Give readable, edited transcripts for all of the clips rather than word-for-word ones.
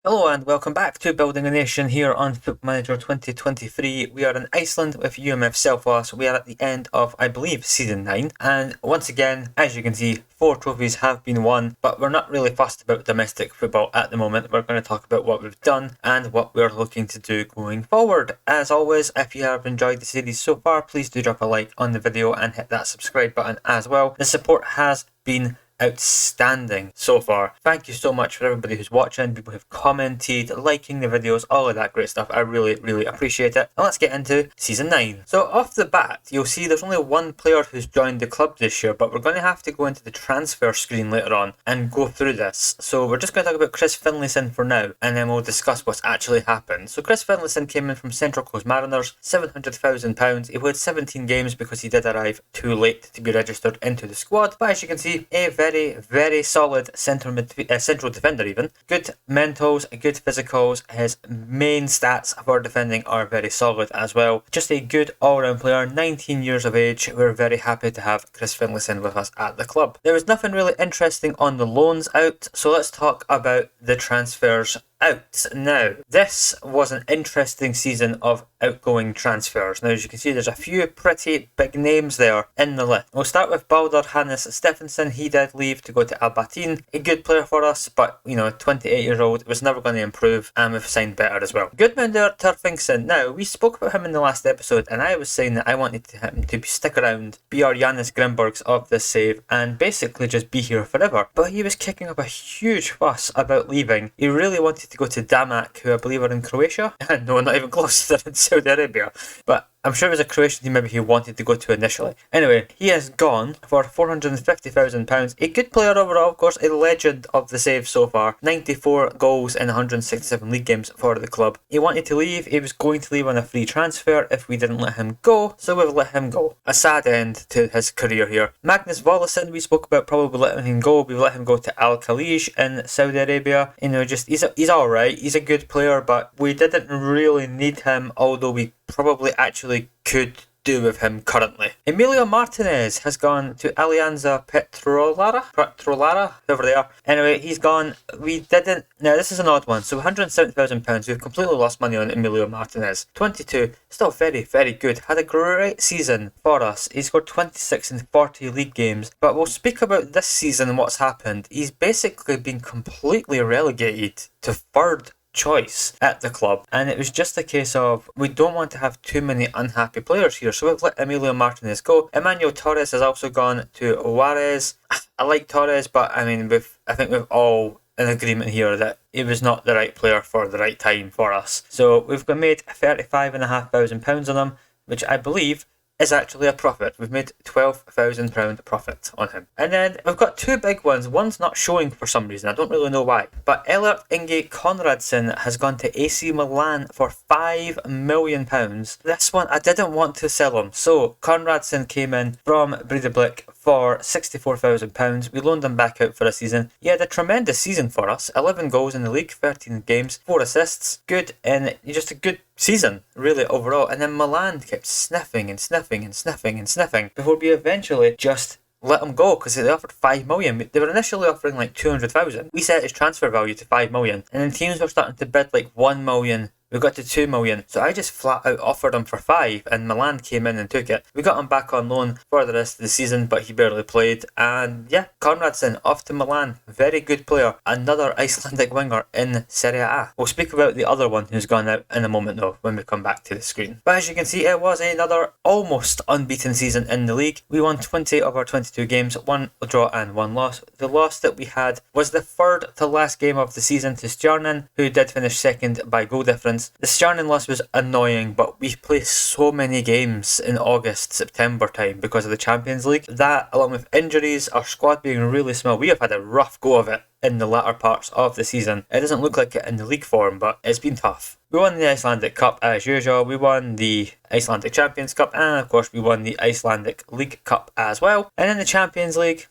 Hello and welcome back to Building a Nation here on Football Manager 2023. We are in Iceland with UMF Selfoss. We are at the end of, I believe, Season 9. And once again, as you can see, 4 trophies have been won, but we're not really fussed about domestic football at the moment. We're going to talk about what we've done and what we're looking to do going forward. As always, if you have enjoyed the series so far, please do drop a like on the video and hit that subscribe button as well. The support has been outstanding so far. Thank you so much for everybody who's watching, people who've commented, liking the videos, all of that great stuff. I really appreciate it. And let's get into Season 9. So off the bat, you'll see there's only one player who's joined the club this year, but we're going to have to go into the transfer screen later on and go through this. So we're just going to talk about Chris Finlayson for now, and then we'll discuss what's actually happened. So Chris Finlayson came in from Central Coast Mariners, £700,000. He played 17 games because he did arrive too late to be registered into the squad, but as you can see, a very solid central defender even. Good mentals, good physicals. His main stats for defending are very solid as well. Just a good all-round player, 19 years of age. We're very happy to have Chris Finlayson with us at the club. There was nothing really interesting on the loans out, so let's talk about the transfers out. Now, this was an interesting season of outgoing transfers. Now, as you can see, there's a few pretty big names there in the list. We'll start with Baldur Hannes Stephenson. He did leave to go to Albertine. A good player for us, but, 28 years old, was never going to improve, and we've signed better as well. Gudmundur Tyrfingsson. Now, we spoke about him in the last episode, and I was saying that I wanted him to stick around, be our Janus Grimbergs of this save, and basically just be here forever. But he was kicking up a huge fuss about leaving. He really wanted to go to Damak, who I believe are in Croatia. No, not even close, they're in Saudi Arabia. But I'm sure it was a Croatian team maybe he wanted to go to initially. Anyway, he has gone for £450,000. A good player overall, of course, a legend of the save so far. 94 goals in 167 league games for the club. He wanted to leave. He was going to leave on a free transfer if we didn't let him go, so we've let him go. A sad end to his career here. Magnus Vollesen, we spoke about probably letting him go. We've let him go to Al Khalij in Saudi Arabia. He's alright. He's a good player, but we didn't really need him, although we probably actually could do with him currently. Emilio Martinez has gone to Alianza Petrolera, whoever they are. Anyway, he's gone. Now this is an odd one. So £170,000. We've completely lost money on Emilio Martinez. 22, still very good. Had a great season for us. He scored 26 in 40 league games. But we'll speak about this season and what's happened. He's basically been completely relegated to third choice at the club, and it was just a case of we don't want to have too many unhappy players here, so we've let Emilio Martinez go. Emmanuel Torres has also gone to Juarez. I like Torres, but I think we've all in agreement here that he was not the right player for the right time for us. So we've made £35,500 on him, which I believe is actually a profit. We've made £12,000 profit on him. And then we've got two big ones. One's not showing for some reason. I don't really know why. But Ellert Inge Konradsen has gone to AC Milan for £5 million. This one, I didn't want to sell him. So Konradsen came in from Breidablik for £64,000. We loaned him back out for a season. He had a tremendous season for us. 11 goals in the league, 13 games, 4 assists. Good, and just a good season, really, overall. And then Milan kept sniffing before we eventually just let him go because they offered $5 million. They were initially offering like $200,000. We set his transfer value to $5 million, and then teams were starting to bid like $1 million. We got to $2 million, so I just flat out offered him for $5 million, and Milan came in and took it. We got him back on loan for the rest of the season, but he barely played. And yeah, Konradsen off to Milan. Very good player. Another Icelandic winger in Serie A. We'll speak about the other one who's gone out in a moment though, when we come back to the screen. But as you can see, it was another almost unbeaten season in the league. We won 20 of our 22 games, 1 draw and 1 loss. The loss that we had was the third to last game of the season to Stjarnan, who did finish second by goal difference. The Stjarnan loss was annoying, but we played so many games in August, September time because of the Champions League. That, along with injuries, our squad being really small, we have had a rough go of it in the latter parts of the season. It doesn't look like it in the league form, but it's been tough. We won the Icelandic Cup as usual. We won the Icelandic Champions Cup, and of course we won the Icelandic League Cup as well. And in the Champions League,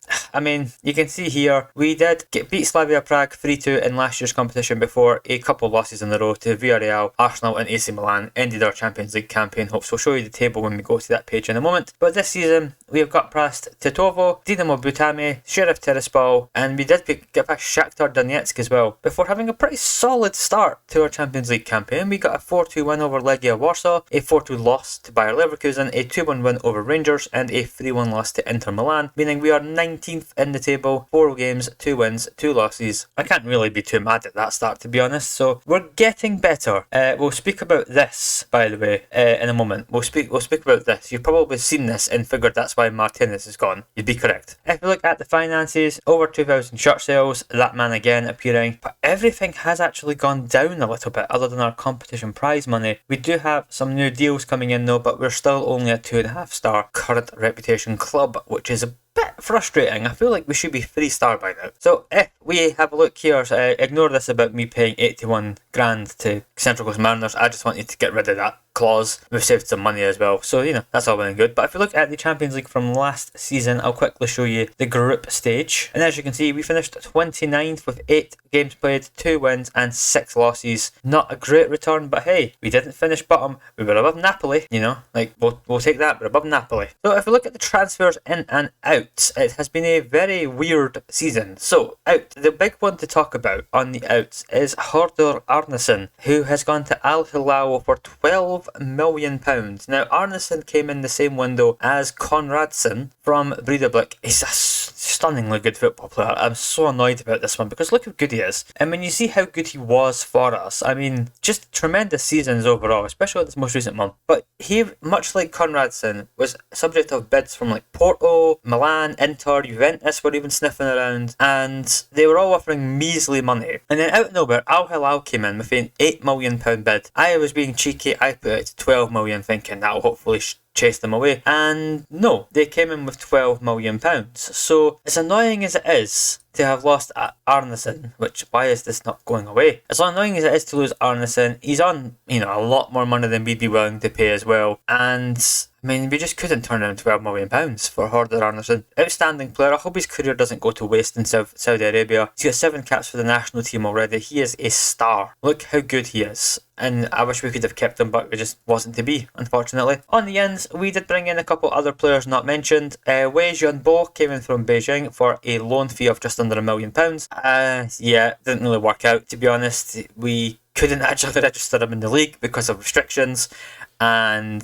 you can see here, we did beat Slavia Prague 3-2 in last year's competition before a couple losses in a row to Villarreal, Arsenal and AC Milan. Ended our Champions League campaign. Hopes we'll show you the table when we go to that page in a moment. But this season, we have got past Tetovo, Dinamo Butami, Sheriff Tiraspol, and we did get back Shakhtar Donetsk as well, before having a pretty solid start to our Champions League campaign. We got a 4-2 win over Legia Warsaw, a 4-2 loss to Bayer Leverkusen, a 2-1 win over Rangers, and a 3-1 loss to Inter Milan, meaning we are 19th in the table, 4 games, 2 wins, 2 losses. I can't really be too mad at that start, to be honest, so we're getting better. We'll speak about this, by the way, in a moment. We'll speak about this. You've probably seen this and figured that's why Martinez is gone. You'd be correct. If you look at the finances, over 2,000 shirt sales, that man again appearing, but everything has actually gone down a little bit other than our competition prize money. We do have some new deals coming in though, but we're still only a 2.5 star current reputation club, which is a bit frustrating. I feel like we should be 3-star by now. So if we have a look here, ignore this about me paying 81 grand to Central Coast Mariners. I just wanted to get rid of that clause. We've saved some money as well, so that's all well and good. But if you look at the Champions League from last season, I'll quickly show you the group stage, and as you can see, we finished 29th with 8 games played, 2 wins and 6 losses. Not a great return, but hey, we didn't finish bottom. We were above Napoli, we'll take that. We're above Napoli. So if you look at the transfers in and out, it has been a very weird season. So out, the big one to talk about on the outs is Hörður Arnason, who has gone to Al Hilal for £12 million. Now Arnason came in the same window as Konradsson from Breidablik. He's a stunningly good football player. I'm so annoyed about this one because look how good he is. And when you see how good he was for us, I mean, just tremendous seasons overall, especially this most recent month. But he, much like Konradsson, was subject of bids from like Porto, Milan, Inter, Juventus were even sniffing around, and they were all offering measly money. And then out of nowhere, Al Hilal came in with an £8 million bid. I was being cheeky, I put it to 12 million thinking that'll hopefully chase them away, and no, they came in with £12 million. So as annoying as it is to have lost Arnason, which why is this not going away? As annoying as it is to lose Arnason, he's on a lot more money than we'd be willing to pay as well, and I mean, we just couldn't turn down £12 million for Hörður Arnason. Outstanding player. I hope his career doesn't go to waste in Saudi Arabia. He's got 7 caps for the national team already. He is a star. Look how good he is. And I wish we could have kept him, but it just wasn't to be, unfortunately. On the ends, we did bring in a couple other players not mentioned. Wei Junbo came in from Beijing for a loan fee of just under £1 million. Yeah, didn't really work out, to be honest. We couldn't actually register him in the league because of restrictions. And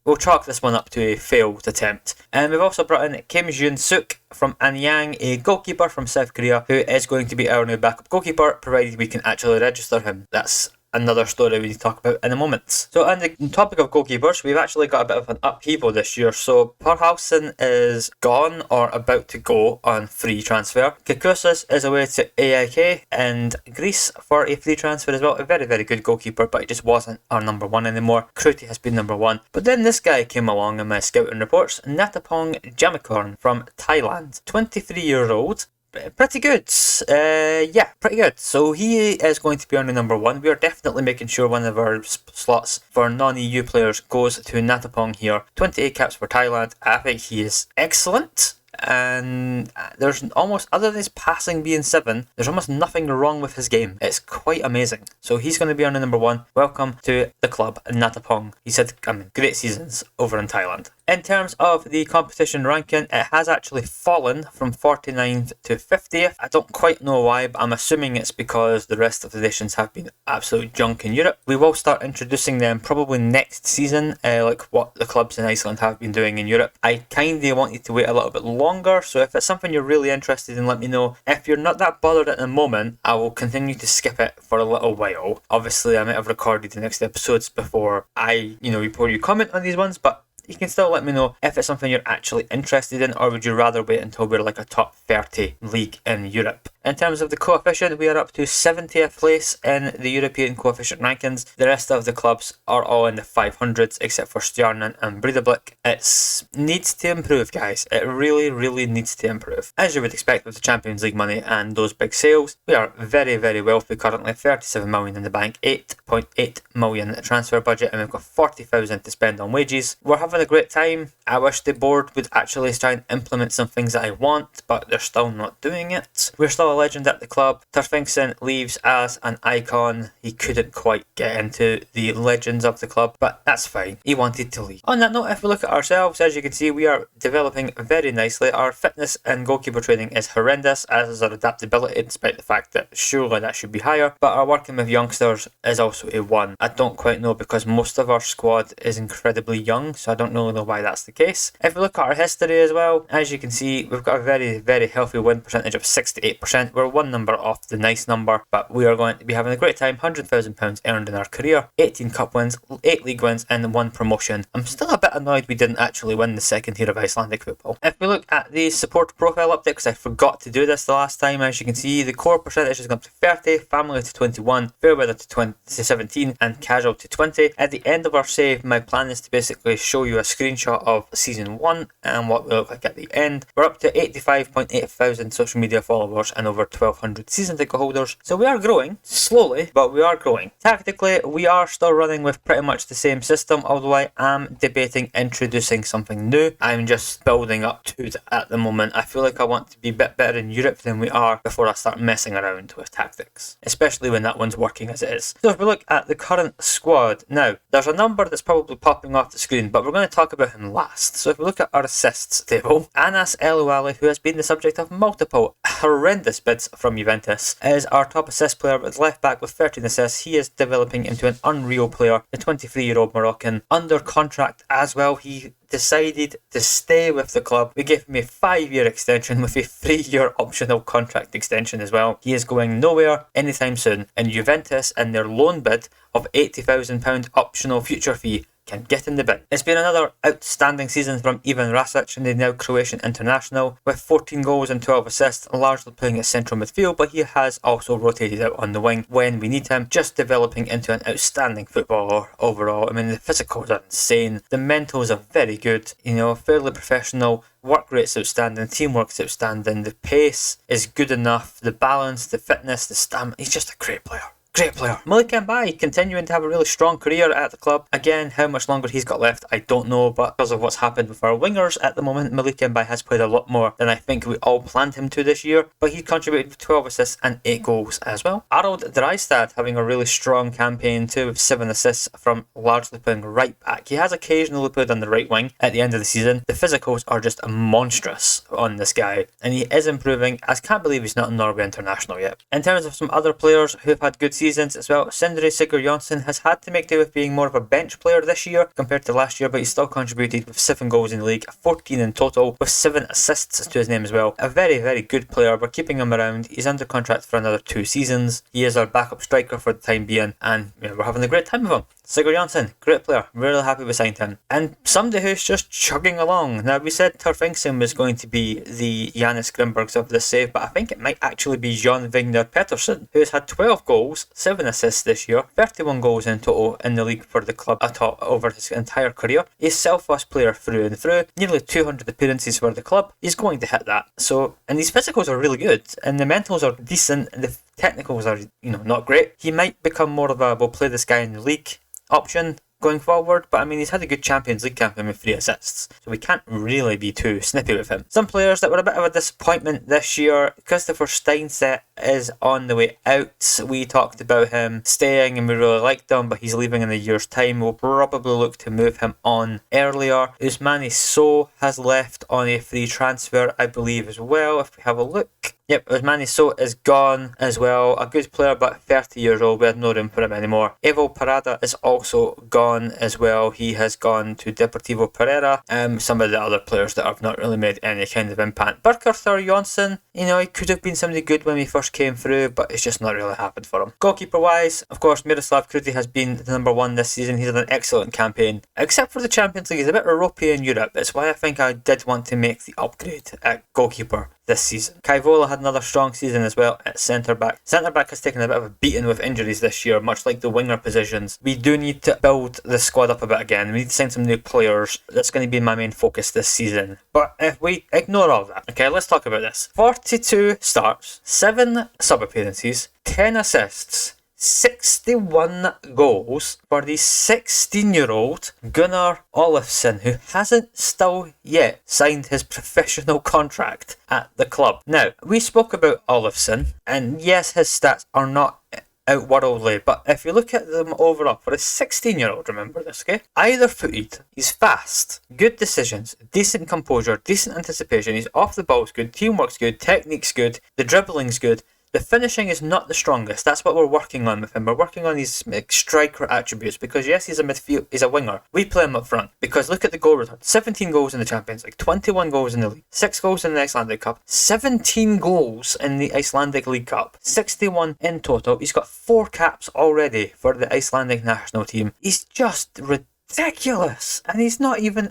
we'll chalk this one up to a failed attempt. And we've also brought in Kim Jun-suk from Anyang, a goalkeeper from South Korea, who is going to be our new backup goalkeeper, provided we can actually register him. That's another story we need to talk about in a moment. So on the topic of goalkeepers, we've actually got a bit of an upheaval this year. So Perhausen is gone or about to go on free transfer. Kakousas is away to AIK and Greece for a free transfer as well. A very, very good goalkeeper, but he just wasn't our number one anymore. Kruti has been number one. But then this guy came along in my scouting reports, Natapong Jamikorn from Thailand. 23 years old. Pretty good. Pretty good. So he is going to be on the number one. We are definitely making sure one of our slots for non-EU players goes to Natapong here. 28 caps for Thailand. I think he is excellent. And there's almost, other than his passing being 7, there's almost nothing wrong with his game. It's quite amazing. So he's going to be on the number one. Welcome to the club, Natapong. He's had great seasons over in Thailand. In terms of the competition ranking, it has actually fallen from 49th to 50th. I don't quite know why, but I'm assuming it's because the rest of the nations have been absolute junk in Europe. We will start introducing them probably next season, like what the clubs in Iceland have been doing in Europe. I kinda wanted to wait a little bit longer, so if it's something you're really interested in, let me know. If you're not that bothered at the moment, I will continue to skip it for a little while. Obviously, I might have recorded the next episodes before before you comment on these ones, but you can still let me know if it's something you're actually interested in, or would you rather wait until we're like a top 30 league in Europe. In terms of the coefficient, we are up to 70th place in the European coefficient rankings. The rest of the clubs are all in the 500s except for Stjarnan and Breidablik. It needs to improve, guys. It really, really needs to improve. As you would expect with the Champions League money and those big sales, we are very, very wealthy currently. 37 million in the bank, 8.8 million transfer budget, and we've got 40,000 to spend on wages. We're having a great time. I wish the board would actually try and implement some things that I want, but they're still not doing it. We're still still a legend at the club. Tyrfingsson leaves as an icon. He couldn't quite get into the legends of the club, but that's fine. He wanted to leave. On that note, if we look at ourselves, as you can see, we are developing very nicely. Our fitness and goalkeeper training is horrendous, as is our adaptability, despite the fact that surely that should be higher. But our working with youngsters is also a 1. I don't quite know, because most of our squad is incredibly young, so I don't really know why that's the case. If we look at our history as well, as you can see, we've got a very, very healthy win percentage of 68%. We're one number off the nice number, but we are going to be having a great time. £100,000 earned in our career, 18 cup wins, 8 league wins, and 1 promotion. I'm still a bit annoyed we didn't actually win the second tier of Icelandic football. If we look at the support profile update, because I forgot to do this the last time, as you can see, the core percentage has gone up to 30, family to 21, fair weather to 17, and casual to 20. At the end of our save, my plan is to basically show you a screenshot of season 1 and what we look like at the end. We're up to 85.8 thousand social media followers and over 1,200 season ticket holders. So we are growing, slowly, but we are growing. Tactically, we are still running with pretty much the same system, although I am debating introducing something new. I'm just building up to that at the moment. I feel like I want to be a bit better in Europe than we are before I start messing around with tactics, especially when that one's working as it is. So if we look at the current squad, now, there's a number that's probably popping off the screen, but we're going to talk about him last. So if we look at our assists table, Anas Elouali, who has been the subject of multiple horrendous bids from Juventus, is our top assist player with left back with 13 assists. He is developing into an unreal player, the 23-year-old Moroccan, under contract as well. He decided to stay with the club. We gave him a 5-year extension with a 3-year optional contract extension as well. He is going nowhere anytime soon, and Juventus and their loan bid of £80,000 optional future fee can get in the bin. It's been another outstanding season from Ivan Rasic, and the now Croatian international, with 14 goals and 12 assists, largely playing at central midfield, but he has also rotated out on the wing when we need him, just developing into an outstanding footballer overall. I mean, the physicals are insane, the mentals are very good, you know, fairly professional, work rate's outstanding, teamwork's outstanding, the pace is good enough, the balance, the fitness, the stamina, he's just a great player. Great player. Malik Mbai continuing to have a really strong career at the club. Again, how much longer he's got left, I don't know, but because of what's happened with our wingers at the moment, Malik Mbai has played a lot more than I think we all planned him to this year, but he contributed with 12 assists and 8 goals as well. Arnold Dreistad having a really strong campaign too, with 7 assists from largely playing right back. He has occasionally played on the right wing at the end of the season. The physicals are just monstrous on this guy, and he is improving. I can't believe he's not a Norway international yet. In terms of some other players who have had good seasons as well, Sindri Sigurjónsson has had to make do with being more of a bench player this year compared to last year, but he still contributed with 7 goals in the league, 14 in total, with 7 assists to his name as well. A very, very good player. We're keeping him around. He's under contract for another 2 seasons. He is our backup striker for the time being, and we're having a great time with him. Sigurjónsson, great player. Really happy we signed him. And somebody who's just chugging along. Now, we said Tyrfingsson was going to be the Jannis Grimbergs of this save, but I think it might actually be Jon Vigner Pettersson, who has had 12 goals, 7 assists this year, 31 goals in total in the league for the club over his entire career. He's a Selfoss player through and through, nearly 200 appearances for the club. He's going to hit that. So, and these physicals are really good, and the mentals are decent, and the technicals are, not great. He might become more of a, we'll play this guy in the league option going forward, but I mean, he's had a good Champions League campaign with 3 assists, so we can't really be too snippy with him. Some players that were a bit of a disappointment this year, Christopher Steinset is on the way out. We talked about him staying and we really liked him, but he's leaving in a year's time. We'll probably look to move him on earlier. Ousmane Sow has left on a free transfer, I believe, as well, if we have a look. Yep, Ousmane Sow is gone as well. A good player, but 30 years old. We had no room for him anymore. Evo Parada is also gone as well. He has gone to Deportivo Pereira. Some of the other players that have not really made any kind of impact. Birkir Jonsson, he could have been somebody good when we first came through, but it's just not really happened for him. Goalkeeper wise, of course, Miroslav Krudi has been the number 1 this season. He's had an excellent campaign. Except for the Champions League, he's a bit ropey in Europe. That's why I think I did want to make the upgrade at goalkeeper this season. Kaivola had another strong season as well at centre back. Centre back has taken a bit of a beating with injuries this year, much like the winger positions. We do need to build the squad up a bit again. We need to sign some new players. That's going to be my main focus this season. But if we ignore all that, okay, let's talk about this. 42 starts, 7 sub appearances, 10 assists, 61 goals for the 16-year-old Gunnar Olafsson, who hasn't still yet signed his professional contract at the club. Now, we spoke about Olafsson, and yes, his stats are not outworldly, but if you look at them overall, for a 16-year-old, remember this, okay? Either footed, he's fast, good decisions, decent composure, decent anticipation, he's off the ball's good, teamwork's good, technique's good, the dribbling's good. The finishing is not the strongest. That's what we're working on with him. We're working on these striker attributes because yes, he's a winger. We play him up front because look at the goal return. 17 goals in the Champions League, 21 goals in the league, 6 goals in the Icelandic Cup, 17 goals in the Icelandic League Cup, 61 in total. He's got 4 caps already for the Icelandic national team. He's just ridiculous. And he's not even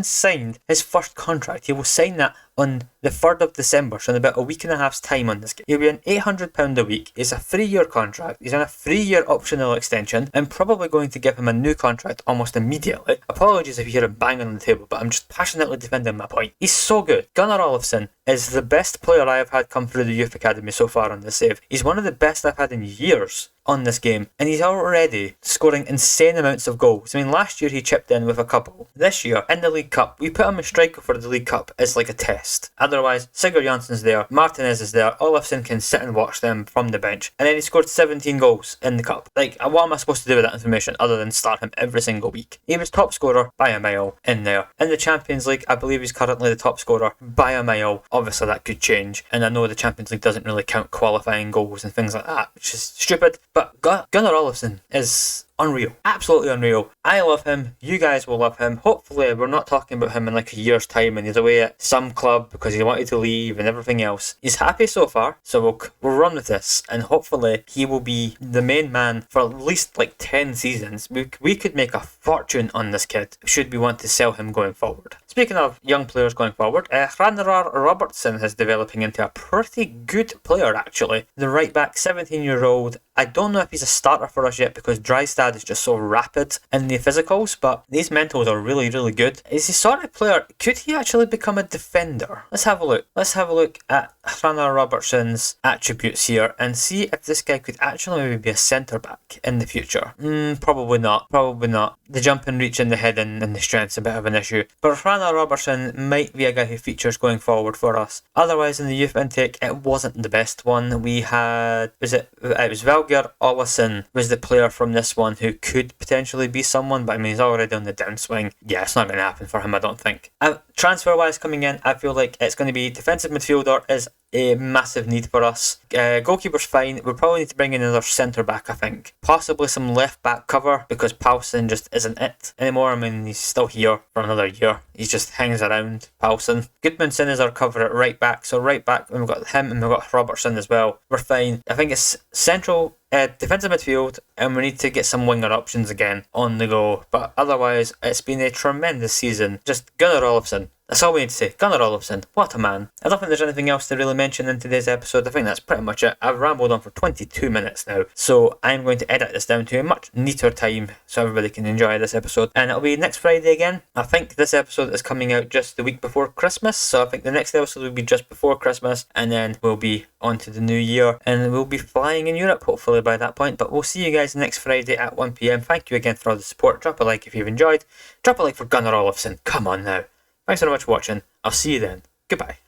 signed his first contract. He will sign that on the 3rd of December, so in about a week and a half's time on this game. He'll be on £800 a week. It's a 3-year contract. He's on a 3-year optional extension. I'm probably going to give him a new contract almost immediately. Apologies if you hear him banging on the table, but I'm just passionately defending my point. He's so good. Gunnar Olafsson is the best player I have had come through the youth academy so far on this save. He's one of the best I've had in years on this game, and he's already scoring insane amounts of goals. I mean, last year he chipped in with a couple. This year, in the League Cup, we put him a striker for the League Cup as like a test. Otherwise, Sigurd Jansson's there, Martinez is there, Olafsson can sit and watch them from the bench, and then he scored 17 goals in the Cup. Like, what am I supposed to do with that information other than start him every single week? He was top scorer by a mile in there. In the Champions League, I believe he's currently the top scorer by a mile. Obviously, that could change, and I know the Champions League doesn't really count qualifying goals and things like that, which is stupid, but Gunnar Olafsson is unreal. Absolutely unreal. I love him. You guys will love him. Hopefully we're not talking about him in like a year's time and he's away at some club because he wanted to leave and everything else. He's happy so far, so we'll run with this, and hopefully he will be the main man for at least like 10 seasons. We could make a fortune on this kid should we want to sell him going forward. Speaking of young players going forward, Hrannar Robertson is developing into a pretty good player actually. The right back, 17-year-old. I don't know if he's a starter for us yet because Drystad is just so rapid in the physicals, but these mentals are really, really good. Is he sort of player, could he actually become a defender? Let's have a look. Let's have a look at Hrannar Robertson's attributes here and see if this guy could actually maybe be a centre-back in the future. Probably not. Probably not. The jump and reach and the heading and the strength's a bit of an issue. But Hrannar Robertson might be a guy who features going forward for us. Otherwise, in the youth intake, it wasn't the best one. We had, it was Valgeir Olafsson was the player from this one who could potentially be someone, but I mean, he's already on the downswing. Yeah, it's not going to happen for him, I don't think. Transfer-wise coming in, I feel like it's going to be defensive midfielder is a massive need for us. Goalkeeper's fine. We'll probably need to bring in another centre-back, I think. Possibly some left-back cover because Paulsen just isn't it anymore. I mean, he's still here for another year. He just hangs around, Paulsen. Gudmundsson is our cover at right-back. So right-back, we've got him and we've got Robertson as well. We're fine. I think it's central defensive midfield, and we need to get some winger options again on the go. But otherwise, it's been a tremendous season. Just Gunnar Olafsson. That's all we need to say. Gunnar Olafsson, what a man. I don't think there's anything else to really mention in today's episode. I think that's pretty much it. I've rambled on for 22 minutes now, so I'm going to edit this down to a much neater time so everybody can enjoy this episode. And it'll be next Friday again. I think this episode is coming out just the week before Christmas, so I think the next episode will be just before Christmas, and then we'll be on to the new year, and we'll be flying in Europe hopefully by that point. But we'll see you guys next Friday at 1 PM. Thank you again for all the support. Drop a like if you've enjoyed. Drop a like for Gunnar Olafsson. Come on now. Thanks so much for watching. I'll see you then. Goodbye.